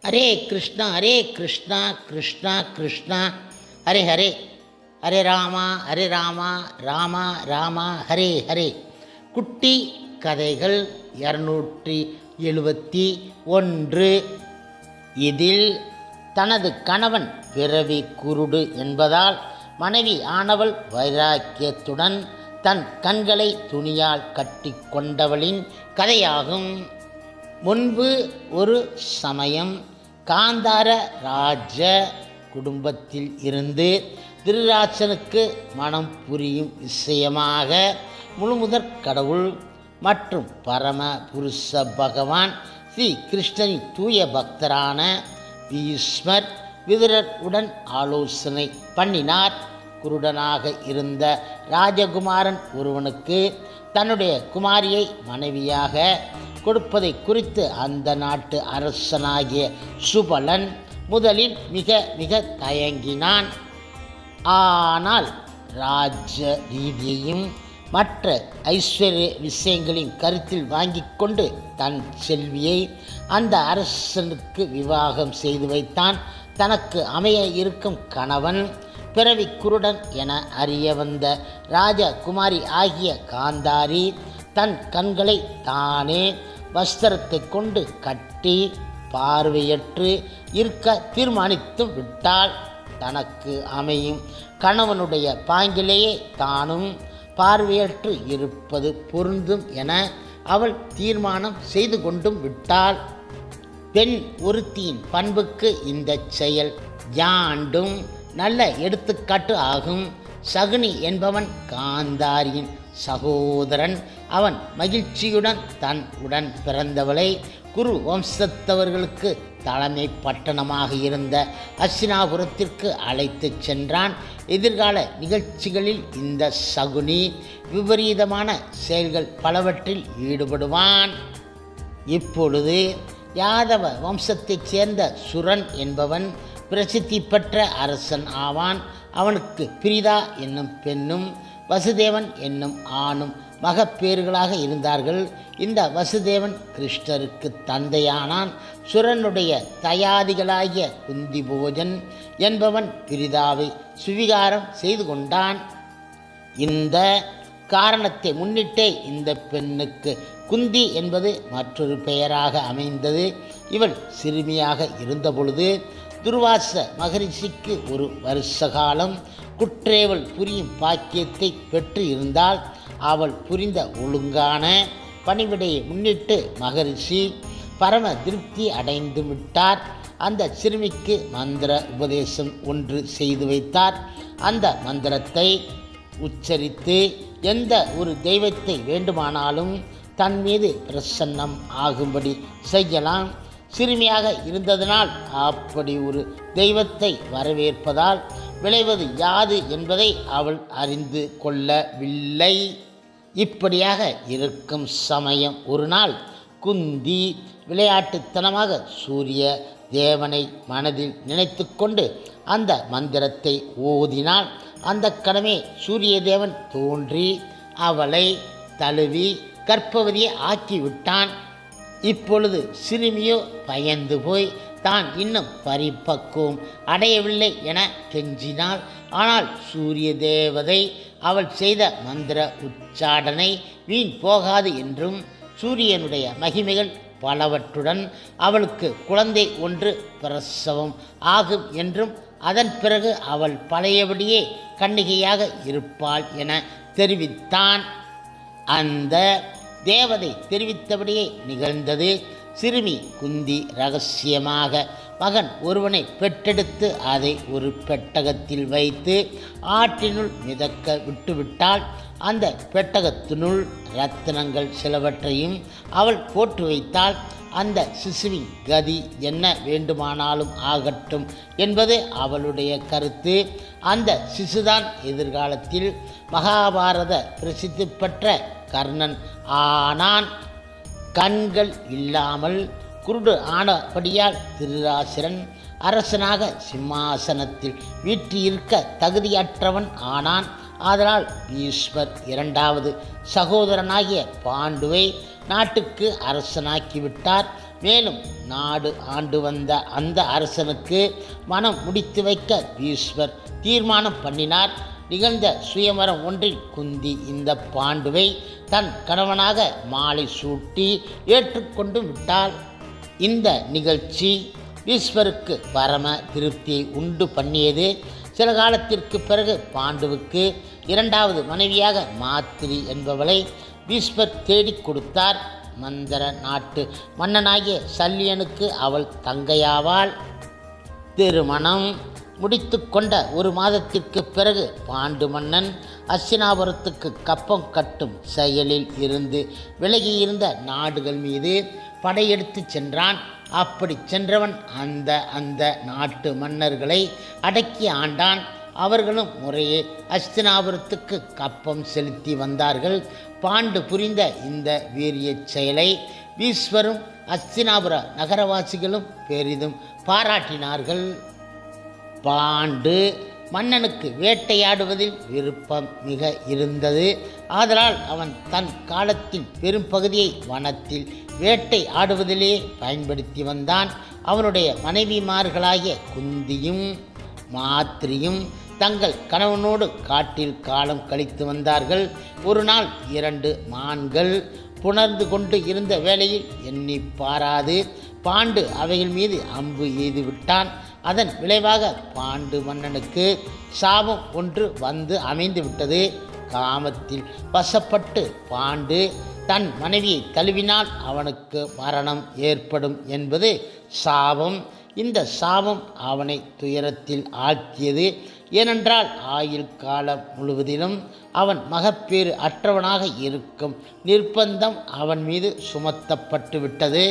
ஹரே கிருஷ்ணா கிருஷ்ணா கிருஷ்ணா ஹரே ஹரே, ஹரே ராமா ராமா ராமா ஹரே ஹரே. குட்டி கதைகள் 271. இதில் தனது கணவன் பிறவி குருடு என்பதால் மனைவி ஆனவள் வைராக்கியத்துடன் தன் கண்களை துணியால் கட்டி கொண்டவளின் கதையாகும். முன்பு ஒரு சமயம் காந்தார ராஜ குடும்பத்தில் இருந்து திருராசனுக்கு மனம் புரியும் விஷயமாக முழுமுதற் கடவுள் மற்றும் பரம புருஷ பகவான் ஸ்ரீ கிருஷ்ணனின் தூய பக்தரான பீஷ்மர் விதுரர் உடன் ஆலோசனை பண்ணினார். குருடனாக இருந்த ராஜகுமாரன் ஒருவனுக்கு தன்னுடைய குமாரியை மனைவியாக கொடுப்பதை குறித்து அந்த நாட்டு அரசனாகிய சுபலன் முதலில் மிக மிக தயங்கினான். ஆனால் ராஜ ரீதியையும் மற்ற ஐஸ்வர்ய விஷயங்களையும் கருத்தில் வாங்கி கொண்டு தன் செல்வியை அந்த அரசனுக்கு விவாகம் செய்து வைத்தான். தனக்கு அமைய இருக்கும் கணவன் பிறவி குருடன் என அறிய வந்த ராஜகுமாரி ஆகிய காந்தாரி தன் கண்களை தானே வஸ்திரத்தை கொண்டு கட்டி பார்வையற்று இருக்க தீர்மானித்து விட்டாள். தனக்கு அமையும் கணவனுடைய பாங்கிலேயே தானும் பார்வையற்று இருப்பது பொருந்தும் என அவள் தீர்மானம் செய்து கொண்டும் விட்டாள். பெண் ஒருத்தியின் பண்புக்கு இந்த செயல் யாண்டும் நல்ல எடுத்துக்காட்டு ஆகும். சகுனி என்பவன் காந்தாரியின் சகோதரன். அவன் மகிழ்ச்சியுடன் தன் உடன் பிறந்தவளை குரு வம்சத்தவர்களுக்கு தலைமை பட்டணமாக இருந்த அஸ்தினாபுரத்திற்கு அழைத்து சென்றான். எதிர்கால நிகழ்ச்சிகளில் இந்த சகுனி விபரீதமான செயல்கள் பலவற்றில் ஈடுபடுவான். இப்பொழுது யாதவ வம்சத்தைச் சேர்ந்த சுரன் என்பவன் பிரசித்தி பெற்ற அரசன் ஆவான். அவனுக்கு பிரிதா என்னும் பெண்ணும் வசுதேவன் என்னும் ஆணும் மகப்பேறுகளாக இருந்தார்கள். இந்த வசுதேவன் கிருஷ்ணருக்கு தந்தையானான். சுரனுடைய தயாதிகளாகிய குந்திபோஜன் என்பவன் பிரிதாவை சுவிகாரம் செய்து கொண்டான். இந்த காரணத்தை முன்னிட்டே இந்த பெண்ணுக்கு குந்தி என்பது மற்றொரு பெயராக அமைந்தது. இவள் சிறுமியாக இருந்தபொழுது துர்வாச மகரிஷிக்கு ஒரு வருஷ காலம் குற்றேவல் புரியும் பாக்கியத்தை பெற்று இருந்தால் அவள் புரிந்த ஒழுங்கான பணிவிடையை முன்னிட்டு மகரிஷி பரம திருப்தி அடைந்து விட்டார். அந்த சிறுமிக்கு மந்திர உபதேசம் ஒன்று செய்து வைத்தார். அந்த மந்திரத்தை உச்சரித்து எந்த ஒரு தெய்வத்தை வேண்டுமானாலும் தன் மீது பிரசன்னம் ஆகும்படி செய்யலாம். சிறுமியாக இருந்ததனால் அப்படி ஒரு தெய்வத்தை வரவேற்பதால் விளைவது யாது என்பதை அவள் அறிந்து கொள்ளவில்லை. இப்படியாக இருக்கும் சமயம் ஒரு நாள் குந்தி விளையாட்டுத்தனமாக சூரிய தேவனை மனதில் நினைத்து கொண்டு அந்த மந்திரத்தை ஓதினாள். அந்த கணமே சூரிய தேவன் தோன்றி அவளை தழுவி கர்ப்பவதியை ஆக்கிவிட்டான். இப்பொழுது சிறுமியோ பயந்து போய் தான் இன்னும் பரிபக்குவம் அடையவில்லை என கெஞ்சினாள். ஆனால் சூரிய தேவதை அவள் செய்த மந்திர உச்சாடனை வீண் போகாது என்றும் சூரியனுடைய மகிமைகள் பலவற்றுடன் அவளுக்கு குழந்தை ஒன்று பிரசவம் ஆகும் என்றும் அதன் பிறகு அவள் பழையபடியே கன்னிகையாக இருப்பாள் என தெரிவித்தான். அந்த தேவதை தெரிவித்தபடியே நிகழ்ந்தது. சிறுமி குந்தி இரகசியமாக மகன் ஒருவனை பெற்றெடுத்து அதை ஒரு பெட்டகத்தில் வைத்து ஆற்றினுள் மிதக்க விட்டுவிட்டாள். அந்த பெட்டகத்தினுள் ரத்தினங்கள் சிலவற்றையும் அவள் போட்டு வைத்தாள். அந்த சிசுவின் கதி என்ன வேண்டுமானாலும் ஆகட்டும் என்பது அவளுடைய கருத்து. அந்த சிசுதான் எதிர்காலத்தில் மகாபாரத பிரசித்தி பெற்ற கர்ணன் ஆனான். கண்கள் இல்லாமல் குருடு ஆனபடியால் திருராசிரன் அரசனாக சிம்மாசனத்தில் வீற்றிருக்க தகுதியற்றவன் ஆனான். ஆதலால் பீஷ்மர் இரண்டாவது சகோதரனாகிய பாண்டுவை நாட்டுக்கு அரசனாக்கிவிட்டார். மேலும் நாடு ஆண்டு வந்த அந்த அரசனுக்கு மனம் முடித்து வைக்க பீஷ்மர் தீர்மானம் பண்ணினார். நிகழ்ந்த சுயமரம் ஒன்றில் குந்தி இந்த பாண்டுவை தன் கணவனாக மாலை சூட்டி ஏற்றுக்கொண்டு விட்டாள். இந்த நிகழ்ச்சி பீஷ்மருக்கு பரம திருப்தியை உண்டு பண்ணியது. சில காலத்திற்கு பிறகு பாண்டுவுக்கு இரண்டாவது மனைவியாக மாத்திரி என்பவளை பீஷ்மர் தேடிக் கொடுத்தார். மந்தர நாட்டு மன்னனாகிய சல்லியனுக்கு அவள் தங்கையாவாள். திருமணம் முடித்து கொண்ட ஒரு மாதத்திற்கு பிறகு பாண்டு மன்னன் அஸ்தினாபுரத்துக்கு கப்பம் கட்டும் செயலில் இருந்து விலகியிருந்த நாடுகள் மீது படையெடுத்து சென்றான். அப்படி சென்றவன் அந்த நாட்டு மன்னர்களை அடக்கி ஆண்டான். அவர்களும் முறையே அஸ்தினாபுரத்துக்கு கப்பம் செலுத்தி வந்தார்கள். பாண்டு புரிந்த இந்த வீரிய செயலை பீஷ்மரும் அஸ்தினாபுர நகரவாசிகளும் பெரிதும் பாராட்டினார்கள். பாண்டு மன்னனுக்கு வேட்டையாடுவதில் விருப்பம் மிக இருந்தது. ஆதலால் அவன் தன் காலத்தின் பெரும் பகுதியை வனத்தில் வேட்டை ஆடுவதிலே பயன்படுத்தி வந்தான். அவனுடைய மனைவிமார்களாகிய குந்தியும் மாத்திரியும் தங்கள் கணவனோடு காட்டில் காலம் கழித்து வந்தார்கள். ஒரு நாள் 2 மான்கள் புணர்ந்து கொண்டு இருந்த வேளையில் எண்ணி பாராது பாண்டு அவைகள் மீது அம்பு எய்து விட்டான். அதன் விளைவாக பாண்டு மன்னனுக்கு சாபம் ஒன்று வந்து அமைந்து விட்டது. காமத்தில் வசப்பட்டு பாண்டு தன் மனைவியை தழுவினால் அவனுக்கு மரணம் ஏற்படும் என்பது சாபம். இந்த சாபம் அவனை துயரத்தில் ஆழ்த்தியது. ஏனென்றால் ஆயுள் காலம் முழுவதிலும் அவன் மகப்பேறு அற்றவனாக இருக்கும் நிர்பந்தம் அவன் மீது சுமத்தப்பட்டு விட்டது.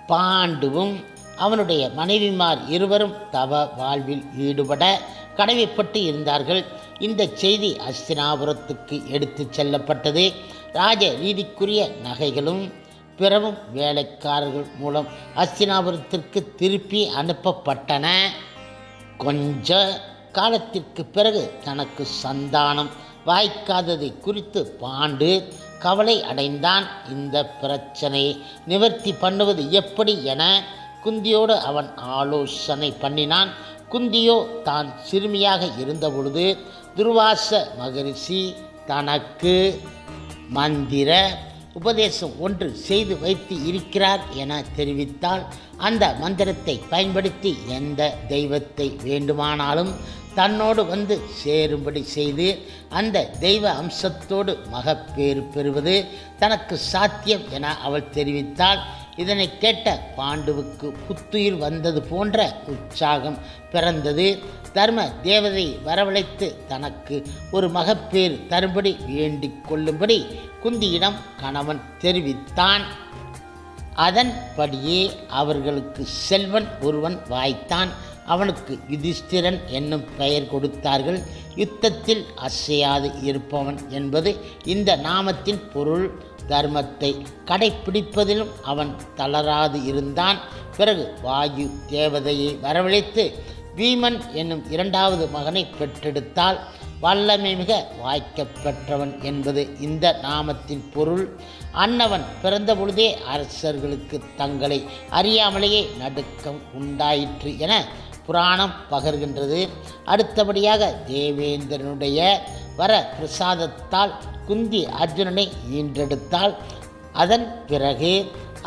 பாண்டுவும் அவனுடைய மனைவிமார் இருவரும் தவ வாழ்வில் ஈடுபட கடமைப்பட்டு இருந்தார்கள். இந்த செய்தி அஸ்தினாபுரத்துக்கு எடுத்து செல்லப்பட்டது. ராஜ ரீதிக்குரிய நகைகளும் பிறவும் வேலைக்காரர்கள் மூலம் அஸ்தினாபுரத்திற்கு திருப்பி அனுப்பப்பட்டன. கொஞ்ச காலத்திற்கு பிறகு தனக்கு சந்தானம் வாய்க்காததை குறித்து பாண்டு கவலை அடைந்தான். இந்த பிரச்சனையை நிவர்த்தி பண்ணுவது எப்படி என குந்தியோடு அவன் ஆலோசனை பண்ணினான். குந்தியோ தான் சிறுமியாக இருந்தபொழுது துர்வாச மகரிஷி தனக்கு மந்திர உபதேசம் ஒன்று செய்து வைத்து இருக்கிறார் என தெரிவித்தால் அந்த மந்திரத்தை பயன்படுத்தி எந்த தெய்வத்தை வேண்டுமானாலும் தன்னோடு வந்து சேரும்படி செய்து அந்த தெய்வ அம்சத்தோடு மகப்பேறு பெறுவது தனக்கு சாத்தியம் என அவள் தெரிவித்தாள். இதனை கேட்ட பாண்டுவுக்கு புத்துயிர் வந்தது போன்ற உற்சாகம் பிறந்தது. தர்ம தேவதை வரவழைத்து தனக்கு ஒரு மகப்பேறு தரும்படி வேண்டிக் கொள்ளும்படி குந்தியிடம் கணவன் தெரிவித்தான். அதன்படியே அவர்களுக்கு செல்வன் ஒருவன் வாய்த்தான். அவனுக்கு யுதிஷ்டிரன் என்னும் பெயர் கொடுத்தார்கள். யுத்தத்தில் அசையாது இருப்பவன் என்பது இந்த நாமத்தின் பொருள். தர்மத்தை கடைப்பிடிப்பதிலும் அவன் தளராது இருந்தான். பிறகு வாயு தேவதையை வரவழைத்து வீமன் என்னும் 2வது மகனை பெற்றெடுத்தால் வல்லமை மிக வாய்க்கப் பெற்றவன் என்பது இந்த நாமத்தின் பொருள். அன்னவன் பிறந்த பொழுதே அரசர்களுக்கு தங்களை அறியாமலேயே நடுக்கம் உண்டாயிற்று என புராணம் பகர்கின்றது. அடுத்தபடியாக தேவேந்திரனுடைய வர பிரசாதத்தால் குந்தி அர்ஜுனனை ஈன்றெடுத்தாள். அதன் பிறகு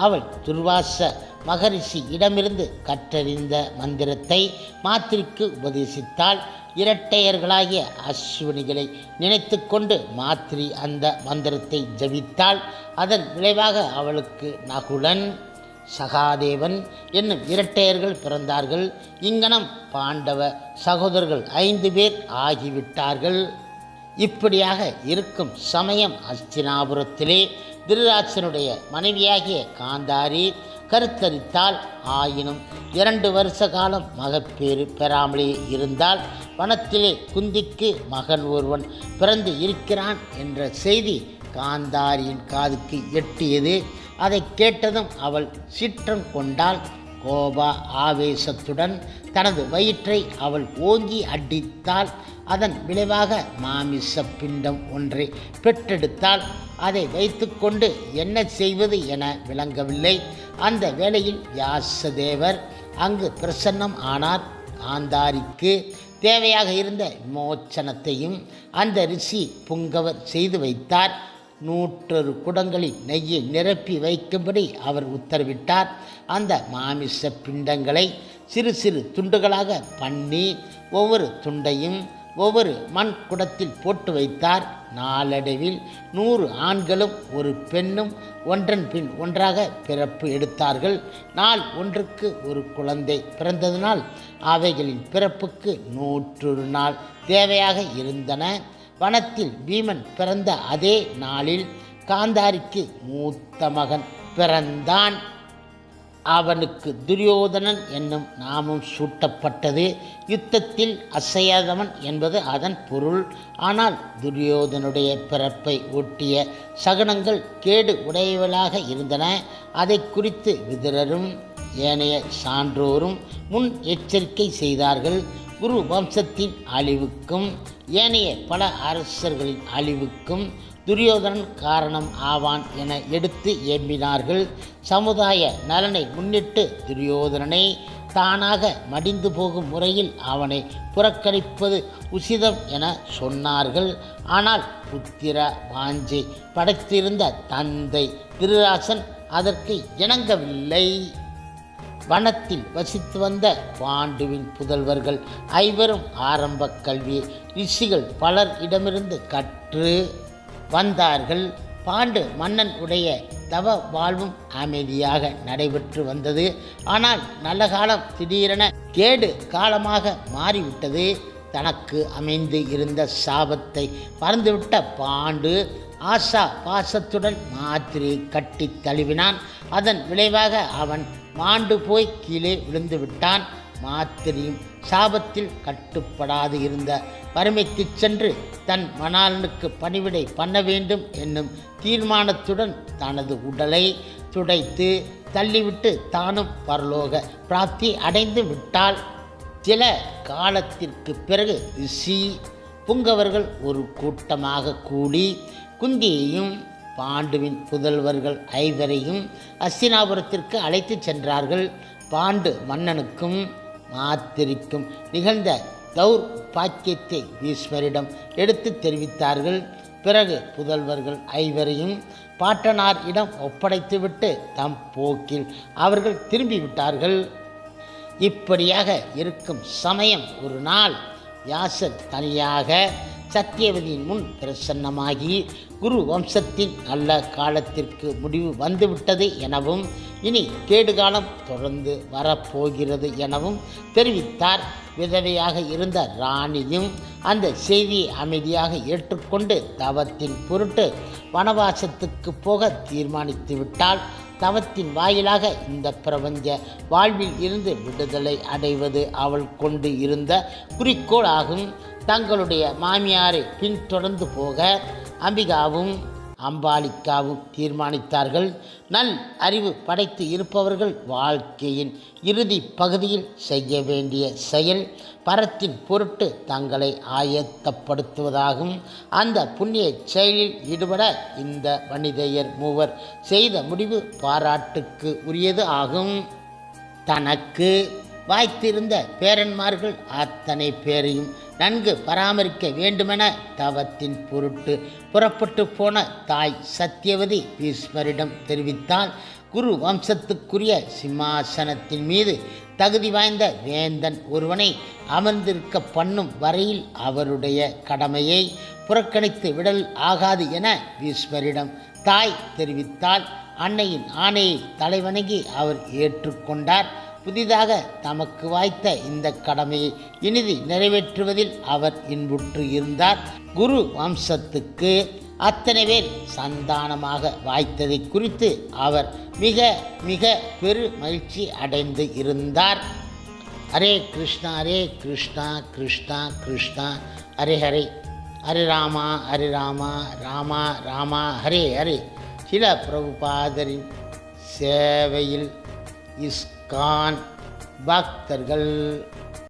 அவள் துர்வாச மகரிஷி இடமிருந்து கற்றறிந்த மந்திரத்தை மாத்திரிக்கு உபதேசித்தாள். இரட்டையர்களாகிய அஸ்வினிகளை நினைத்து கொண்டு மாத்திரி அந்த மந்திரத்தை ஜபித்தாள். அதன் விளைவாக அவளுக்கு நகுலன் சகாதேவன் என்னும் இரட்டையர்கள் பிறந்தார்கள். இங்கனம் பாண்டவ சகோதரர்கள் 5 பேர் ஆகிவிட்டார்கள். இப்படியாக இருக்கும் சமயம் அஸ்தினாபுரத்திலே திருராட்சனுடைய மனைவியாகிய காந்தாரி கருத்தரித்தாள். ஆயினும் 2 வருஷ காலம் மகப்பேறு பெறாமலே இருந்தால் வனத்திலே குந்திக்கு மகன் ஒருவன் பிறந்து இருக்கிறான் என்ற செய்தி காந்தாரியின் காதுக்கு எட்டியது. அதை கேட்டதும் அவள் சீற்றம் கொண்டாள். கோப ஆவேசத்துடன் தனது வயிற்றை அவள் ஓங்கி அடித்தாள். அதன் விளைவாக மாமிச பிண்டம் ஒன்றை பெற்றெடுத்தாள். அதை வைத்துக்கொண்டு என்ன செய்வது என விளங்கவில்லை. அந்த வேளையில் வியாசதேவர் அங்கு பிரசன்னம் ஆனார். காந்தாரிக்கு தேவையாக இருந்த விமோச்சனத்தையும் அந்த ரிஷி புங்கவர் செய்து வைத்தார். 100 குடங்களில் நெய்யை நிரப்பி வைக்கும்படி அவர் உத்தரவிட்டார். அந்த மாமிச பிண்டங்களை சிறு சிறு துண்டுகளாக பண்ணி ஒவ்வொரு துண்டையும் ஒவ்வொரு மண் குடத்தில் போட்டு வைத்தார். நாளடைவில் 100 ஆண்களும் ஒரு பெண்ணும் ஒன்றன் பின் ஒன்றாக பிறப்பு எடுத்தார்கள். நாள் ஒன்றுக்கு ஒரு குழந்தை பிறந்ததினால் அவைகளின் பிறப்புக்கு 100 நாள் தேவையாக இருந்தன. வனத்தில் பீமன் பிறந்த அதே நாளில் காந்தாரிக்கு மூத்த மகன் பிறந்தான். அவனுக்கு துரியோதனன் என்னும் நாமம் சூட்டப்பட்டது. யுத்தத்தில் அசையாதவன் என்பது அதன் பொருள். ஆனால் துரியோதனுடைய பிறப்பை ஒட்டிய சகுனங்கள் கேடு உடையவளாக இருந்தன. அதை குறித்து விதுரரும் ஏனைய சான்றோரும் முன் எச்சரிக்கை செய்தார்கள். குரு வம்சத்தின் அழிவுக்கும் ஏனைய பல அரசர்களின் அழிவுக்கும் துரியோதனன் காரணம் ஆவான் என எடுத்து ஏம்பினார்கள். சமுதாய நலனை முன்னிட்டு துரியோதனனை தானாக மடிந்து போகும் முறையில் அவனை புறக்கணிப்பது உசிதம் என சொன்னார்கள். ஆனால் புத்திர வாஞ்சை படைத்திருந்த தந்தை திருராசன் அதற்கு இணங்கவில்லை. வனத்தில் வசித்து வந்த பாண்டுவின் புதல்வர்கள் 5 ஆரம்ப கல்வியை ரிஷிகள் பலர் இடமிருந்து கற்று வந்தார்கள். பாண்டு மன்னன் உடைய தவ வாழ்வும் அமைதியாக நடைபெற்று வந்தது. ஆனால் நல்ல காலம் திடீரென கேடு காலமாக மாறிவிட்டது. தனக்கு அமைந்து இருந்த சாபத்தை மறந்துவிட்ட பாண்டு ஆசா பாசத்துடன் மாத்திரையை கட்டி தழுவினான். அதன் விளைவாக அவன் மாண்டு போய் கீழே விழுந்து விட்டான். மாத்திரையும் சாபத்தில் கட்டுப்படாது இருந்த வறுமைக்கு சென்று தன் மணாளனுக்கு பணிவிடை பண்ண வேண்டும் என்னும் தீர்மானத்துடன் தனது உடலை துடைத்து தள்ளிவிட்டு தானும் பரலோக பிராப்தி அடைந்து விட்டாள். சில காலத்திற்கு பிறகு ரிஷி புங்கவர்கள் ஒரு கூட்டமாக கூடி குந்தியையும் பாண்டுவின் புதல்வர்கள் 5 அஸ்தினாபுரத்திற்கு அழைத்து சென்றார்கள். பாண்டு மன்னனுக்கும் மாத்திரிக்கும் நிகழ்ந்த தௌர்பாக்கியத்தை பீஷ்மரிடம் எடுத்து தெரிவித்தார்கள். பிறகு புதல்வர்கள் 5 பாட்டனார் இடம் ஒப்படைத்துவிட்டு தம் போக்கில் அவர்கள் திரும்பிவிட்டார்கள். இப்படியாக இருக்கும் சமயம் ஒரு நாள் வியாசர் தனியாக சத்தியவதியின் முன் பிரசன்னமாகி குரு வம்சத்தின் நல்ல காலத்திற்கு முடிவு வந்துவிட்டது எனவும் இனி கேடுகாலம் தொடர்ந்து வரப்போகிறது எனவும் தெரிவித்தார். விதவையாக இருந்த ராணியும் அந்த செய்தியை அமைதியாக ஏற்றுக்கொண்டு தவத்தின் பொருட்டு வனவாசத்துக்கு போக தீர்மானித்து விட்டாள். தவத்தின் வாயிலாக இந்த பிரபஞ்ச வாழ்வில் இருந்து விடுதலை அடைவது அவள் கொண்டு இருந்த குறிக்கோள் ஆகும். தங்களுடைய மாமியாரை பின்தொடர்ந்து போக அம்பிகாவும் அம்பாலிக்காவும் தீர்மானித்தார்கள். நல் அறிவு படைத்து இருப்பவர்கள் வாழ்க்கையின் இறுதி பகுதியில் செய்ய வேண்டிய செயல் பரத்தின் பொருட்டு தங்களை ஆயத்தப்படுத்துவதாகும். அந்த புண்ணிய செயலில் ஈடுபட இந்த வனிதையர் 3 செய்த முடிவு பாராட்டுக்கு உரியது ஆகும். தனக்கு வாய்த்திருந்த பேரன்மார்கள் அத்தனை பேரையும் நன்கு பராமரிக்க வேண்டுமென தவத்தின் பொருட்டு புறப்பட்டு போன தாய் சத்தியவதி பீஷ்மரிடம் தெரிவித்தால் குரு வம்சத்துக்குரிய சிம்மாசனத்தின் மீது தகுதி வாய்ந்த வேந்தன் ஒருவனை அமர்ந்திருக்க பண்ணும் வரையில் அவருடைய கடமையை புறக்கணித்து விடல் ஆகாது என பீஷ்மரிடம் தாய் தெரிவித்தால் அன்னையின் ஆணையை தலைவணங்கி அவர் ஏற்றுக்கொண்டார். புதிதாக தமக்கு வாய்த்த இந்த கடமையை இனிதி நிறைவேற்றுவதில் அவர் இன்புற்று இருந்தார். குரு வம்சத்துக்கு அத்தனை பேர் சந்தானமாக வாய்த்ததை குறித்து அவர் மிக மிக பெரு மகிழ்ச்சி அடைந்து இருந்தார். ஹரே கிருஷ்ணா ஹரே கிருஷ்ணா கிருஷ்ணா கிருஷ்ணா ஹரே ஹரே ஹரே ராமா ராமா ராமா ஹரே ஹரே. சில பிரபுபாதரின் சேவையில் கான் பக்தர்கள்